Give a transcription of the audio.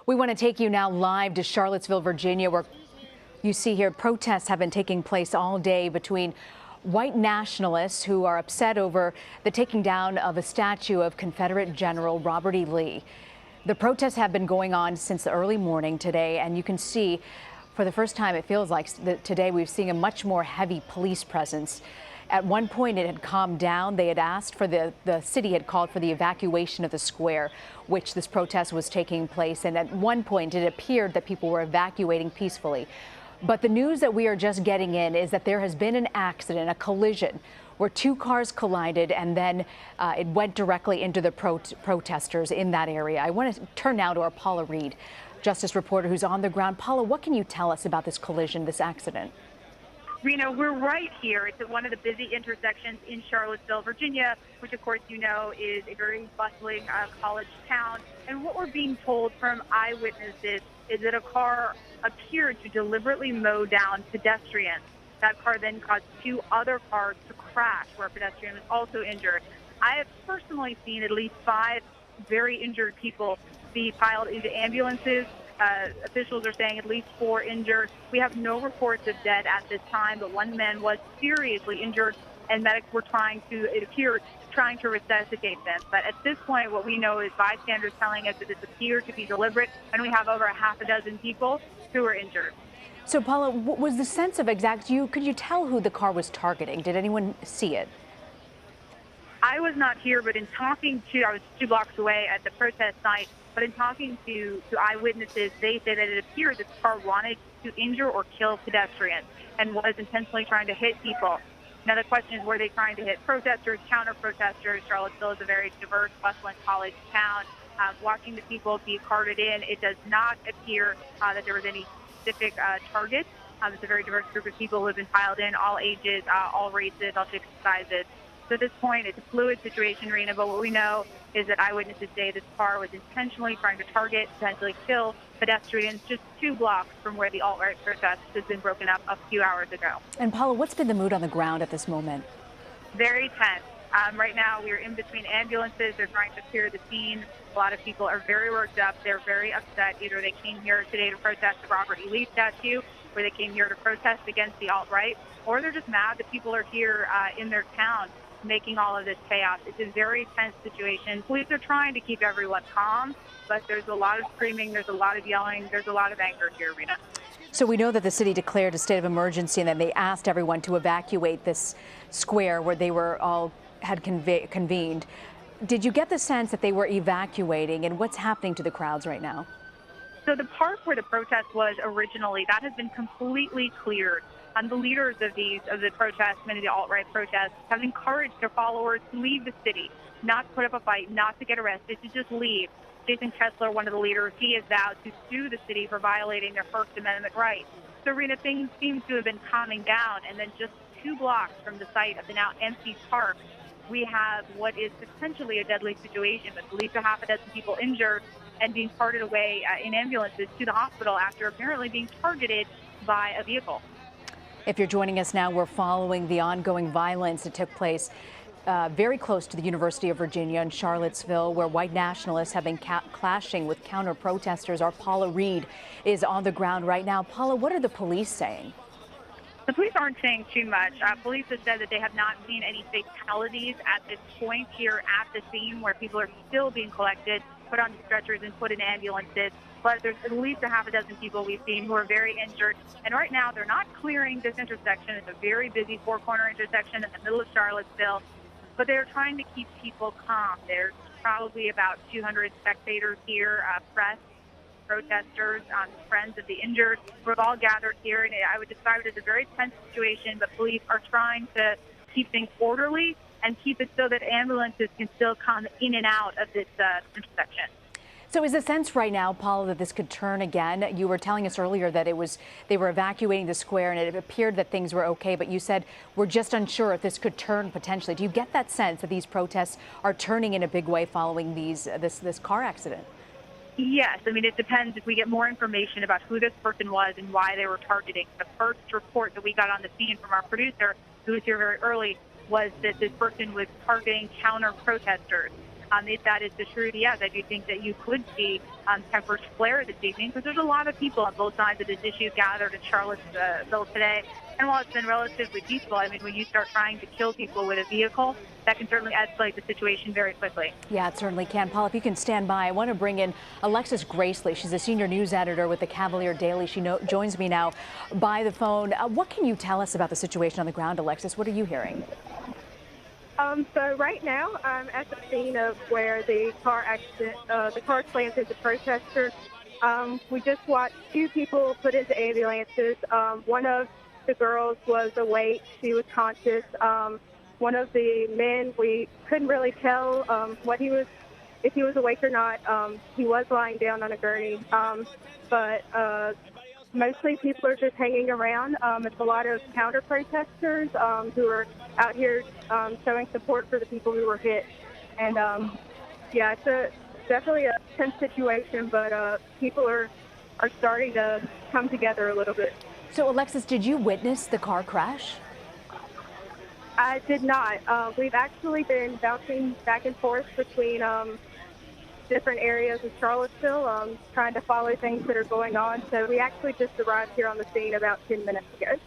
We want to take you now live to Charlottesville, Virginia, where you see here protests have been taking place all day between white nationalists who are upset over the taking down of a statue of Confederate General Robert E. Lee. The protests have been going on since the early morning today, and you can see for the first time it feels like that today we've seen a much more heavy police presence. At one point, it had calmed down. They had asked for the city had called for the evacuation of the square, which this protest was taking place. And at one point, it appeared that people were evacuating peacefully. But the news that we are just getting in is that there has been an accident, a collision, where two cars collided, and then it went directly into the protesters in that area. I want to turn now to our Paula Reed, justice reporter who's on the ground. Paula, what can you tell us about this collision, this accident? Rena, we're right here. It's at one of the busy intersections in Charlottesville, Virginia, which, of course, you know, is a very bustling college town. And what we're being told from eyewitnesses is that a car appeared to deliberately mow down pedestrians. That car then caused two other cars to crash, where a pedestrian was also injured. I have personally seen at least 5 very injured people be piled into ambulances. Officials are saying at least 4 injured. We have no reports of dead at this time, but one man was seriously injured, and medics were trying to resuscitate them. But at this point, what we know is bystanders telling us that this appeared to be deliberate, and we have over a half a dozen people who are injured. So, Paula, what was the sense of could you tell who the car was targeting? Did anyone see it? I was not here, but I was 2 blocks away at the protest site. But in talking to eyewitnesses, they say that it appeared that the car wanted to injure or kill pedestrians and was intentionally trying to hit people. Now, the question is, were they trying to hit protesters, counter-protesters? Charlottesville is a very diverse, bustling college town. Watching the people be carted in, it does not appear that there was any specific target. It's a very diverse group of people who have been piled in, all ages, all races, all shapes and sizes. So at this point, it's a fluid situation, Rena, but what we know is that eyewitnesses say this car was intentionally trying to target, potentially kill pedestrians just 2 blocks from where the alt-right protest has been broken up a few hours ago. And Paula, what's been the mood on the ground at this moment? Very tense. Right now, we're in between ambulances. They're trying to clear the scene. A lot of people are very worked up. They're very upset. Either they came here today to protest the Robert E. Lee statue, or they came here to protest against the alt-right, or they're just mad that people are here in their town making all of this chaos. It's a very tense situation. Police are trying to keep everyone calm, but there's a lot of screaming, there's a lot of yelling, there's a lot of anger here, Rena. So we know that the city declared a state of emergency and then they asked everyone to evacuate this square where they were all had convened. Did you get the sense that they were evacuating, and what's happening to the crowds right now? So the park where the protest was originally, that has been completely cleared. And the leaders of the protests, many of the alt-right protests, have encouraged their followers to leave the city, not to put up a fight, not to get arrested, to just leave. Jason Kessler, one of the leaders, he has vowed to sue the city for violating their First Amendment rights. So, Rena, things seem to have been calming down, and then just 2 blocks from the site of the now empty park, we have what is potentially a deadly situation with at least a half a dozen people injured and being carted away in ambulances to the hospital after apparently being targeted by a vehicle. If you're joining us now, we're following the ongoing violence that took place very close to the University of Virginia in Charlottesville, where white nationalists have been clashing with counter-protesters. Our Paula Reed is on the ground right now. Paula, what are the police saying? The police aren't saying too much. Police have said that they have not seen any fatalities at this point here at the scene, where people are still being collected, put on stretchers and put in ambulances. But there's at least a half a dozen people we've seen who are very injured. And right now, they're not clearing this intersection. It's a very busy 4-corner intersection in the middle of Charlottesville. But they're trying to keep people calm. There's probably about 200 spectators here, press, protesters, friends of the injured. We're all gathered here, and I would describe it as a very tense situation, but police are trying to keep things orderly and keep it so that ambulances can still come in and out of this intersection. So is the sense right now, Paula, that this could turn again? You were telling us earlier that they were evacuating the square and it appeared that things were okay, but you said we're just unsure if this could turn potentially. Do you get that sense that these protests are turning in a big way following this car accident? Yes. I mean, it depends if we get more information about who this person was and why they were targeting. The first report that we got on the scene from our producer, who was here very early, was that this person was targeting counter-protesters. If that is the truth, yes, I do think that you could see tempers flare this evening because there's a lot of people on both sides of this issue gathered in Charlottesville today. And while it's been relatively peaceful, I mean, when you start trying to kill people with a vehicle, that can certainly escalate the situation very quickly. Yeah, it certainly can. Paul, if you can stand by, I want to bring in Alexis Gracely. She's a senior news editor with the Cavalier Daily. She joins me now by the phone. What can you tell us about the situation on the ground, Alexis? What are you hearing? So right now, I'm at the scene of where the car slammed into protesters. We just watched two people put into ambulances. One of the girls was awake. She was conscious. One of the men, we couldn't really tell if he was awake or not. He was lying down on a gurney. But mostly people are just hanging around. It's a lot of counter-protesters who are out here showing support for the people who were hit. And, yeah, it's definitely a tense situation, but people are starting to come together a little bit. So, Alexis, did you witness the car crash? I did not. We've actually been bouncing back and forth between different areas of Charlottesville, trying to follow things that are going on. So we actually just arrived here on the scene about 10 minutes ago.